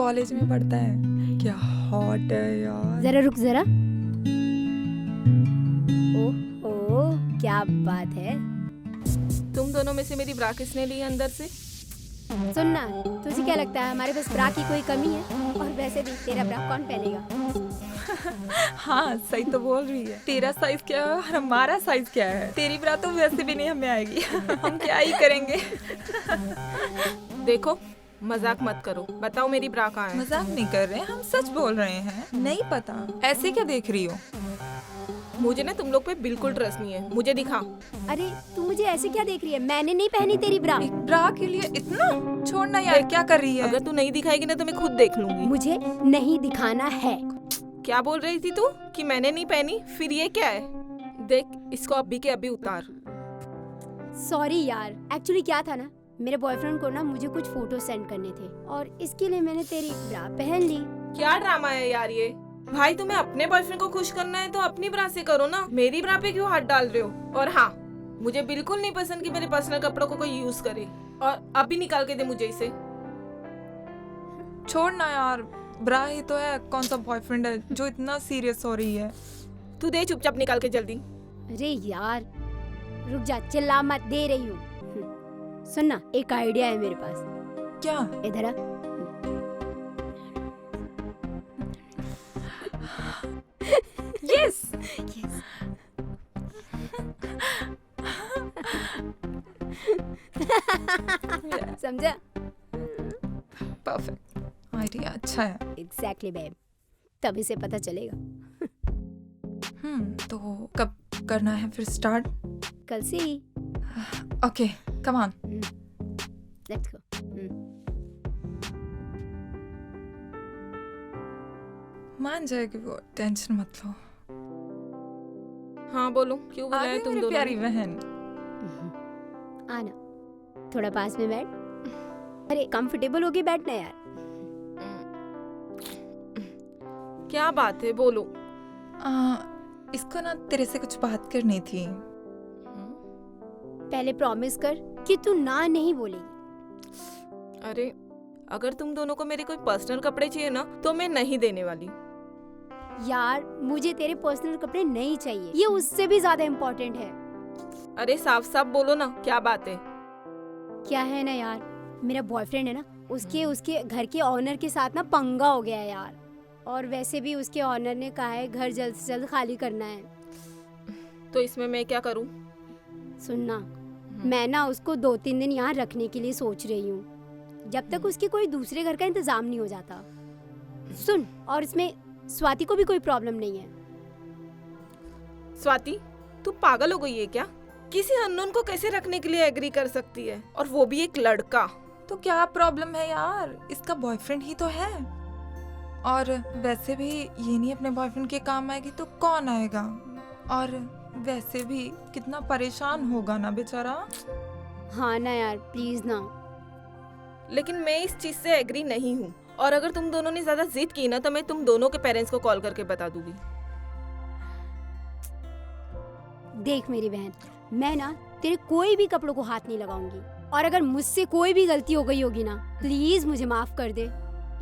College में पढ़ता है। क्या हॉट है यार। जरा रुक जरा। ओहो क्या बात है। तुम दोनों में से मेरी ब्रा किसने ली अंदर से? सुनना, तुझे क्या लगता है हमारे पास ब्रा की कोई कमी है? और वैसे भी तेरा ब्रा कौन पहनेगा? हाँ सही तो बोल रही है। तेरा साइज क्या है और हमारा साइज क्या है? तेरी ब्रा तो वैसे भी नहीं हमें आएगी। हम क्या ही करेंगे। देखो मजाक मत करो, बताओ मेरी ब्रा कहाँ है? मजाक नहीं कर रहे हैं, हम सच बोल रहे हैं। नहीं पता, ऐसे क्या देख रही हो? मुझे ना तुम लोग पे बिल्कुल ट्रस्ट नहीं है, मुझे दिखा। अरे तू मुझे ऐसे क्या देख रही है? मैंने नहीं पहनी तेरी ब्रा। एक ब्रा के लिए इतना? छोड़ना यार, क्या कर रही है? अगर तू नहीं दिखाएगी ना तो मैं खुद देख लूंगी। मुझे नहीं दिखाना है। क्या बोल रही थी तू कि मैंने नहीं पहनी? फिर ये क्या है? देख इसको अभी के अभी उतार। सॉरी यार, एक्चुअली क्या था ना, मेरे बॉयफ्रेंड को ना मुझे कुछ फोटो सेंड करने थे और इसके लिए मैंने तेरी ब्रा पहन ली। क्या ड्रामा है यार ये? भाई तुम्हें अपने बॉयफ्रेंड को खुश करना है तो अपनी ब्रा से करो ना, मेरी ब्रा पे क्यों हाथ डाल रहे हो? और हाँ, मुझे बिल्कुल नहीं पसंद कि मेरे पर्सनल कपड़ों को कोई यूज करे, और अभी निकाल के दे मुझे इसे। छोड़ना यार, ब्रा ही तो है, कौन सा बॉयफ्रेंड है जो इतना सीरियस हो रही है। तू दे चुपचाप निकाल के जल्दी। अरे यार रुक जा, चिल्ला मत, दे रही हूँ। सुनना, एक आइडिया है मेरे पास। क्या? इधर आ। Yes yes. समझा? परफेक्ट, आइडिया अच्छा है। एग्जैक्टली बेब, तभी से पता चलेगा। तो कब करना है फिर स्टार्ट? कल से ही। Okay come on. Let's go. मान जाएगी वो, टेंशन मत लो। हाँ बोलो, क्यों बुलाया आगे तुम मेरी दोनों? प्यारी बहन। आना, थोड़ा पास में बैठ। अरे कंफर्टेबल होके बैठना यार। क्या बात है, बोलो। इसको ना तेरे से कुछ बात करनी थी। पहले प्रॉमिस कर कि तू ना नहीं बोलेगी। अरे अगर तुम दोनों को मेरे कोई पर्सनल कपड़े चाहिए ना तो मैं नहीं देने वाली। यार मुझे तेरे पर्सनल कपड़े नहीं चाहिए, ये उससे भी ज्यादा इम्पोर्टेंट है। अरे साफ साफ बोलो ना, क्या बात है? क्या है ना यार, मेरा बॉयफ्रेंड है ना, उसके घर के ऑनर के साथ ना पंगा हो गया है यार। और वैसे भी उसके ऑनर ने कहा है घर जल्द से जल्द खाली करना है। तो इसमें मैं क्या करूं? सुनना, मैं ना उसको 2-3 दिन यहाँ रखने के लिए सोच रही हूँ, जब तक उसके कोई दूसरे घर का इंतजाम नहीं हो जाता। सुन, और इसमें स्वाति को भी कोई प्रॉब्लम नहीं है। स्वाति, तू पागल हो गई है क्या? किसी अननोन को कैसे रखने के लिए एग्री कर सकती है, और वो भी एक लड़का? तो क्या प्रॉब्लम है यार, इसका बॉयफ्रेंड ही तो है। और वैसे भी ये नहीं अपने बॉयफ्रेंड के काम आएगी तो कौन आएगा? और वैसे भी कितना परेशान होगा ना बेचारा। हाँ ना यार, प्लीज ना। लेकिन मैं इस चीज से एग्री नहीं हूँ, और अगर तुम दोनों ने ज्यादा जिद की ना तो मैं तुम दोनों के पेरेंट्स को कॉल करके बता दूंगी। देख मेरी बहन, मैं ना तेरे कोई भी कपड़ों को हाथ नहीं लगाऊंगी, और अगर मुझसे कोई भी गलती हो गई होगी ना, प्लीज मुझे माफ कर दे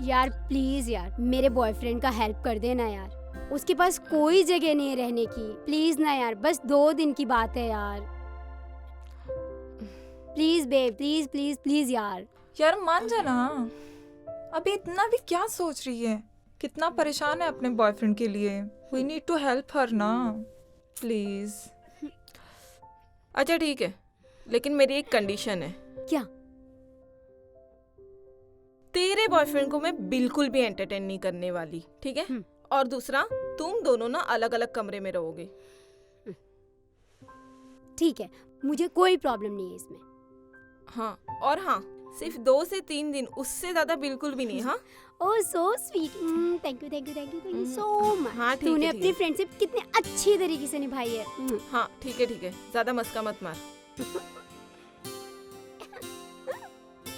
यार। प्लीज यार, मेरे बॉयफ्रेंड का हेल्प कर दे ना यार, उसके पास कोई जगह नहीं है रहने की। प्लीज ना यार, बस 2 दिन की बात है यार। Please babe, please please please यार। यार मान जाना, अभी इतना भी क्या सोच रही है? कितना परेशान है अपने बॉयफ्रेंड के लिए। We need to help her ना, प्लीज। अच्छा ठीक है, लेकिन मेरी एक कंडीशन है। क्या? तेरे बॉयफ्रेंड को मैं बिल्कुल भी एंटरटेन नहीं करने वाली, ठीक है? और दूसरा, तुम दोनों ना अलग अलग कमरे में रहोगे। ठीक है, मुझे कोई प्रॉब्लम नहीं है इसमें। हाँ, और हाँ, सिर्फ 2 से 3 दिन, उससे ज्यादा बिल्कुल भी नहीं। हाँ oh so sweet, thank you thank you thank you thank you so much. हाँ, ठीक है, तूने ठीक अपनी है। फ्रेंडशिप कितने अच्छी तरीके से निभाई है। हाँ ठीक है ठीक है, ज्यादा मस्का मत मार।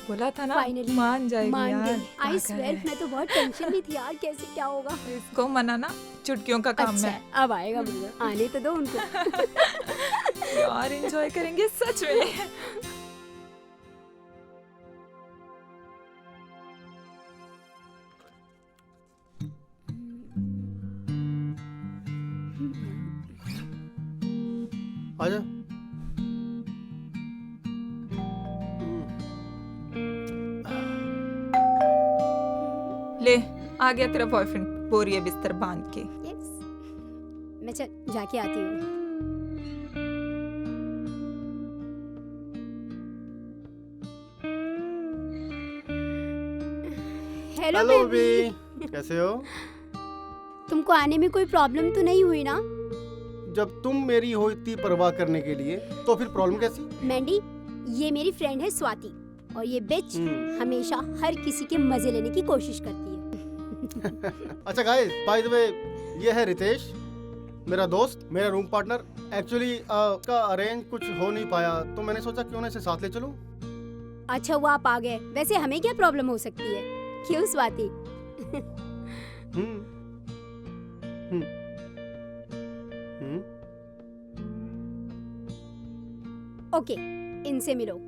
बोला था ना, Finally, मान जाएगी मान यार। गई। आई पागल स्वेयर, है। मैं तो बहुत टेंशन में थी यार, कैसे क्या होगा। इसको मनाना चुटकियों का काम अच्छा है। अब आएगा मुझे, आने तो दो उनको। यार एंजॉय करेंगे सच में। आजा। ले, आ गया तेरा बॉयफ्रेंड बोरिया बिस्तर बांध के। यस, मैं चल जाके आती हूँ। हेलो हेलो बेबी, बेबी, कैसे हो? तुमको आने में कोई प्रॉब्लम तो नहीं हुई ना? जब तुम मेरी हो इतनी परवाह करने के लिए तो फिर प्रॉब्लम कैसी? मैंडी, ये मेरी फ्रेंड है स्वाति और ये बिच हमेशा हर किसी के मजे लेने की कोशिश करती है। अच्छा गाइस, बाय द वे, ये है रितेश, मेरा दोस्त, मेरा रूम पार्टनर। एक्चुअली का अरेंज कुछ हो नहीं पाया तो मैंने सोचा क्यों ना इसे साथ ले चलूं। अच्छा वो आप आ गए। वैसे हमें क्या प्रॉब्लम हो सकती है, क्यों स्वाति? हम्म हम्म हम्म ओके, इनसे मिलो।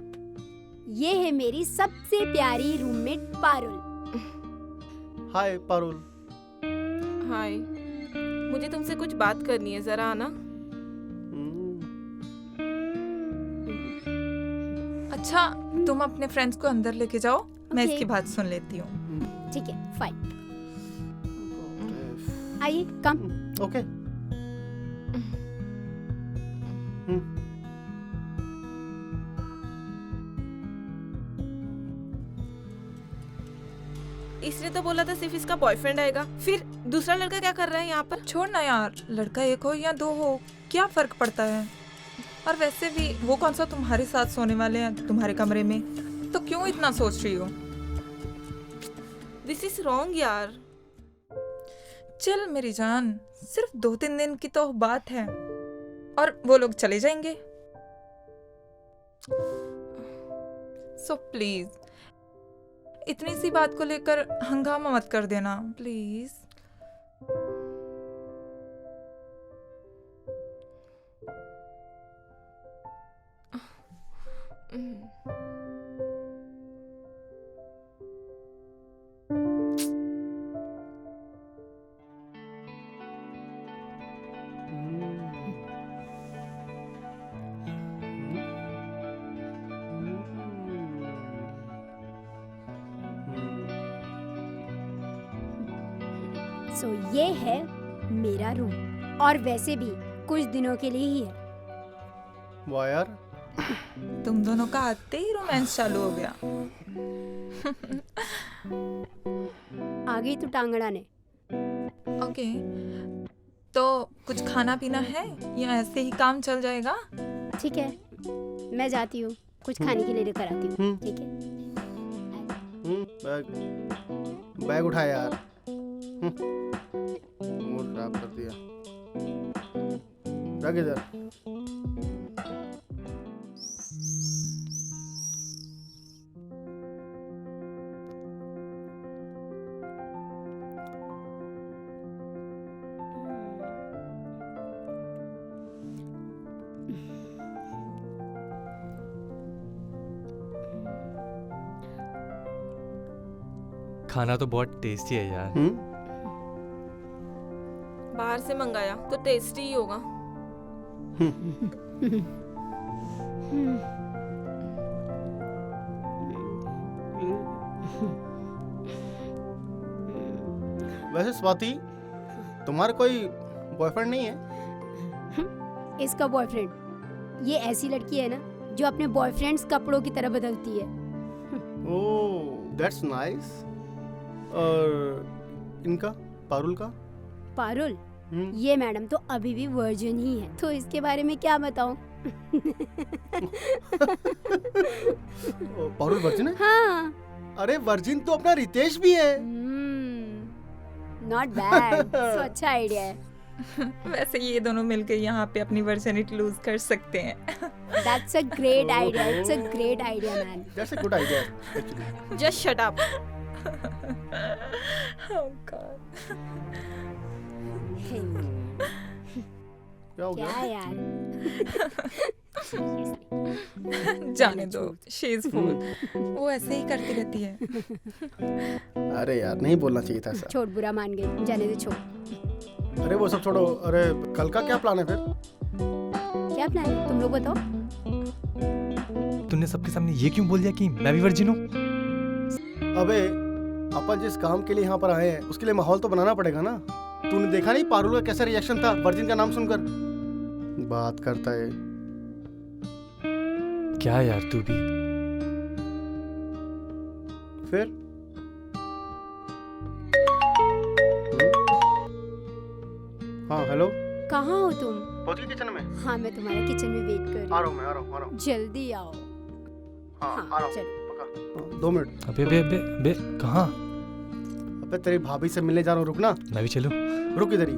ये है मेरी सबसे प्यारी रूममेट पारुल। हाय पारुल। हाय, मुझे तुमसे कुछ बात करनी है, जरा आना। अच्छा, तुम अपने फ्रेंड्स को अंदर लेके जाओ, मैं Okay. इसकी बात सुन लेती हूँ। ठीक है, फाइन। आइए, कम। ओके। इसने तो बोला था सिर्फ इसका बॉयफ्रेंड आएगा, फिर दूसरा लड़का क्या कर रहा है यहाँ पर? छोड़ ना यार, लड़का एक हो या दो हो, क्या फर्क पड़ता है? और वैसे भी वो कौन सा तुम्हारे साथ सोने वाले हैं तुम्हारे कमरे में, तो क्यों इतना सोच रही हो? दिस इज रॉन्ग यार। चल मेरी जान, सिर्फ 2-3 दिन की तो बात है और वो लोग चले जाएंगे। सो प्लीज इतनी सी बात को लेकर हंगामा मत कर देना प्लीज। सो ये है मेरा रूम, और वैसे भी कुछ दिनों के लिए ही है। वाह यार, तुम दोनों का आते ही रोमांस चालू हो गया। आ गई तू टांगड़ा ने। ओके, तो कुछ खाना पीना है या ऐसे ही काम चल जाएगा? ठीक है, मैं जाती हूँ, कुछ खाने के लिए लेकर आती हूँ। ठीक है। बैग बैग उठा यार। मूड खराब कर दिया। रख इधर। खाना तो बहुत टेस्टी है यार। बाहर से मंगाया तो टेस्टी ही होगा। वैसे स्वाति, तुम्हारा कोई बॉयफ्रेंड नहीं है? इसका बॉयफ्रेंड, ये ऐसी लड़की है ना जो अपने बॉयफ्रेंड्स कपड़ों की तरह बदलती है। ओह, दैट्स नाइस। और इनका, पारुल का? पारुल, ये मैडम तो अभी भी वर्जिन ही है, तो इसके बारे में क्या बताऊं? पारुल वर्जिन है? हाँ। अरे वर्जिन तो अपना रितेश भी है। नॉट बैड, तो अच्छा आइडिया है। वैसे ये दोनों मिलकर यहाँ पे अपनी वर्जिनिटी लूज कर सकते हैं। That's a great idea. It's a great idea, man. That's a good idea actually. Just shut up. Oh God. क्या हो क्या गया? यार? जाने दो, she is fool. वो ऐसे ही करती रहती है। अरे यार, नहीं बोलना चाहिए था ऐसा। छोड़, बुरा मान गई, जाने दे, छोड़। अरे वो सब छोड़ो। अरे कल का क्या प्लान है फिर? क्या प्लान है तुम लोग बताओ। तूने सबके सामने ये क्यों बोल दिया कि मैं भी वर्जिन हूँ? अबे अपन जिस काम के लिए यहाँ पर आए हैं उसके लिए माहौल तो बनाना पड़ेगा ना। तूने देखा नहीं पारुल का कैसा रिएक्शन था वर्जिन का नाम सुनकर? बात करता है। क्या यार तू भी। फिर हाँ हेलो, कहाँ हो तुम? पहुंच गई किचन में? हाँ मैं तुम्हारे किचन में वेट कर रही आ हूँ। रहा हूँ मैं, आ रहा हूँ। जल्दी आओ। हाँ हाँ आ रहा हूँ चलो। पक्का। हाँ, 2 मिनट। अबे अबे अबे अबे कहाँ? अबे तेरी भाभी से मिलने जा रहा हूँ, रुक ना। मैं भी चलूँ? रुक इधर ही।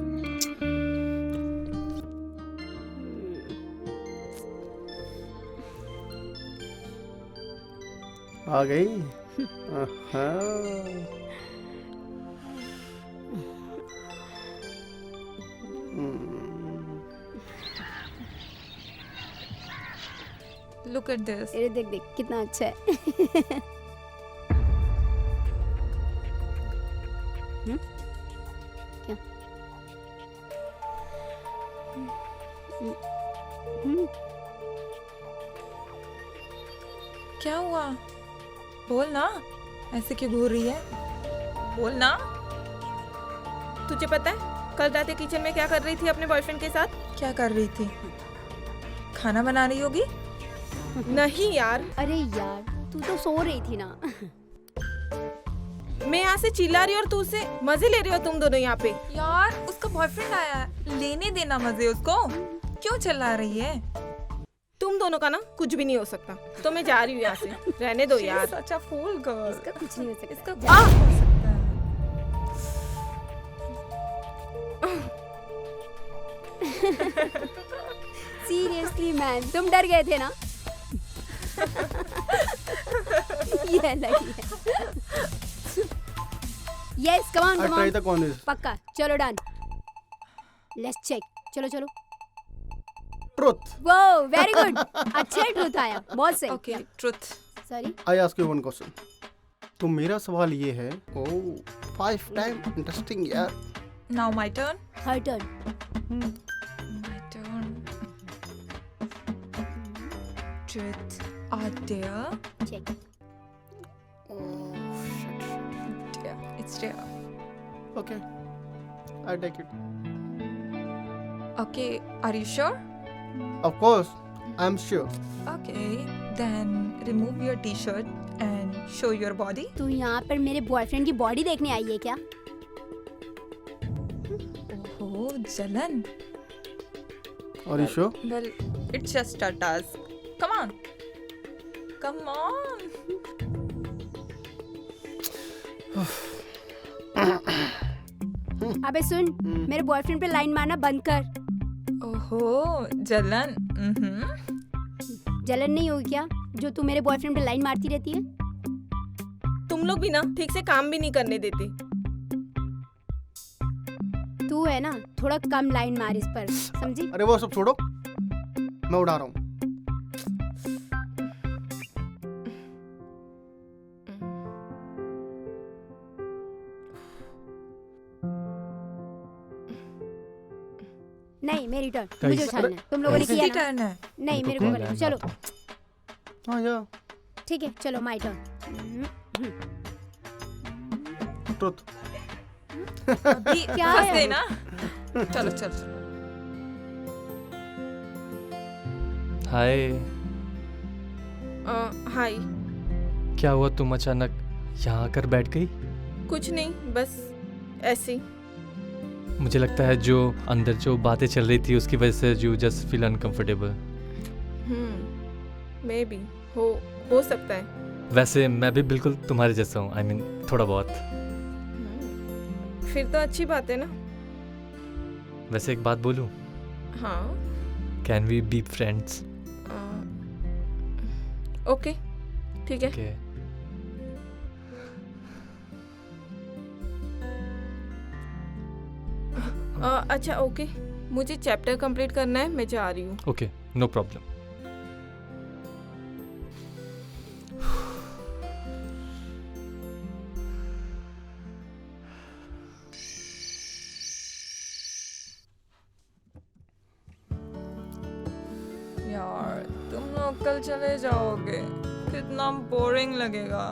आ गई। हाँ। Look at this. अरे देख देख कितना अच्छा है। क्या? क्या हुआ? बोल ना, ऐसे क्यों घूर रही है? बोल ना। तुझे पता है कल रात किचन में क्या कर रही थी अपने बॉयफ्रेंड के साथ? क्या कर रही थी? खाना बना रही होगी? नहीं यार, अरे यार तू तो सो रही थी ना। मैं यहाँ से चिल्ला रही और तू उसे मजे ले रही हो तुम दोनों यहाँ पे। यार उसका बॉयफ्रेंड आया है, लेने देना मजे उसको। क्यों चिल्ला रही है? तुम दोनों का ना कुछ भी नहीं हो सकता, तो मैं जा रही हूँ यहाँ से। रहने दो यार। सच अ फूल गर्ल। इसका कुछ नहीं हो सकता। इसका जा। क्या हो सकता है? सीरियसली मैन तुम डर गए थे ना। ये लगी है। Yes come on I come try on. the corners. पक्का चलो डन। Let's check. चलो चलो। Truth. वो वेरी गुड। अच्छा ट्रूथ आया, बहुत सही। Okay, truth. Sorry. I ask you one question. तो मेरा सवाल ये है, ओह 5 टाइम इंटरेस्टिंग यार। Now my turn. Her turn. My turn. Truth or dare? Check. Dare. It's dare. Okay, I take it. Okay, are you sure? Of course, I'm sure. Okay, then remove your t-shirt and show your body. तू यहाँ पर मेरे boyfriend की body देखने आई है क्या? Oh, जलन. Are you sure? Well, it's just a task. Come on. Come on. अबे सुन, मेरे बॉयफ्रेंड पे लाइन मारना बंद कर। ओहो, जलन. जलन नहीं होगी क्या जो तू मेरे बॉयफ्रेंड पे लाइन मारती रहती है? तुम लोग भी ना ठीक से काम भी नहीं करने देते। तू है ना थोड़ा कम लाइन मार इस पर, समझी? अरे वो सब छोड़ो, मैं उड़ा रहा हूँ। नहीं मेरी टर्न, Guys, मुझे उछालना है। तुम लोगों ने किया किसकी ना? टर्न है? नहीं मेरे को करना। चलो हाँ या ठीक है, चलो माय टर्न। ट्रुथ। अभी क्या फंस है? गई ना? चलो चलो चलो। हाय। हाय। क्या हुआ, तुम अचानक यहाँ आकर बैठ गई? कुछ नहीं, बस ऐसे ही। मुझे लगता है जो अंदर जो बातें चल रही थी उसकी वजह से you just feel uncomfortable. May be हो सकता है। वैसे मैं भी बिल्कुल तुम्हारे जैसा हूँ, आई मीन थोड़ा बहुत। फिर तो अच्छी बात है ना। वैसे एक बात बोलूँ, हाँ। Can we be friends? Okay ठीक है। ओके। अच्छा ओके, मुझे चैप्टर कंप्लीट करना है, मैं जा रही हूँ। Okay, no problem. यार तुम लोग कल चले जाओगे, कितना बोरिंग लगेगा।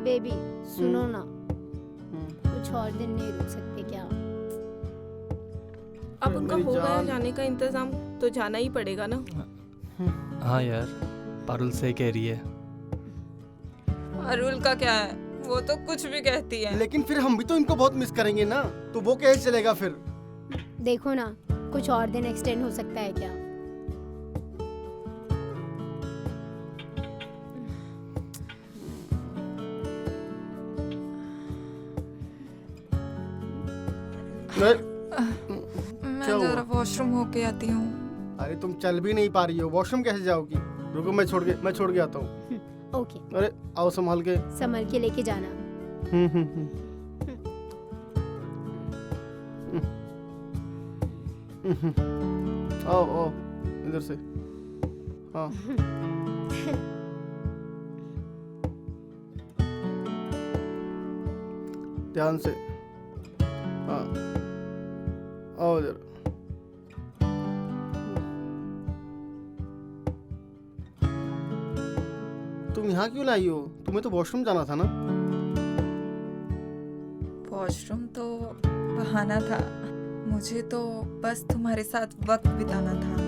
बेबी सुनो ना, कुछ और दिन नहीं रुक सकते क्या? अब उनका मेरी हो गया जान। जाने का इंतजाम तो जाना ही पड़ेगा ना। हाँ यार, पारुल सही कह रही है। अरुल का क्या है, वो तो कुछ भी कहती है। लेकिन फिर हम भी तो इनको बहुत मिस करेंगे ना, तो वो कैसे चलेगा फिर? देखो ना, कुछ और दिन एक्सटेंड हो सकता है क्या? मैं मैं क्या हुआ? जरा वॉशरूम होके आती हूँ। अरे तुम चल भी नहीं पा रही हो, वॉशरूम कैसे जाओगी? रुको मैं छोड़ के आता हूँ। ओके, अरे आओ संभाल के। संभल के लेके जाना। हम्म। आओ इधर से। हाँ ध्यान से। हाँ आओ इधर। तुम यहाँ क्यों लाई हो? तुम्हें तो वॉशरूम जाना था ना? वॉशरूम तो बहाना था, मुझे तो बस तुम्हारे साथ वक्त बिताना था।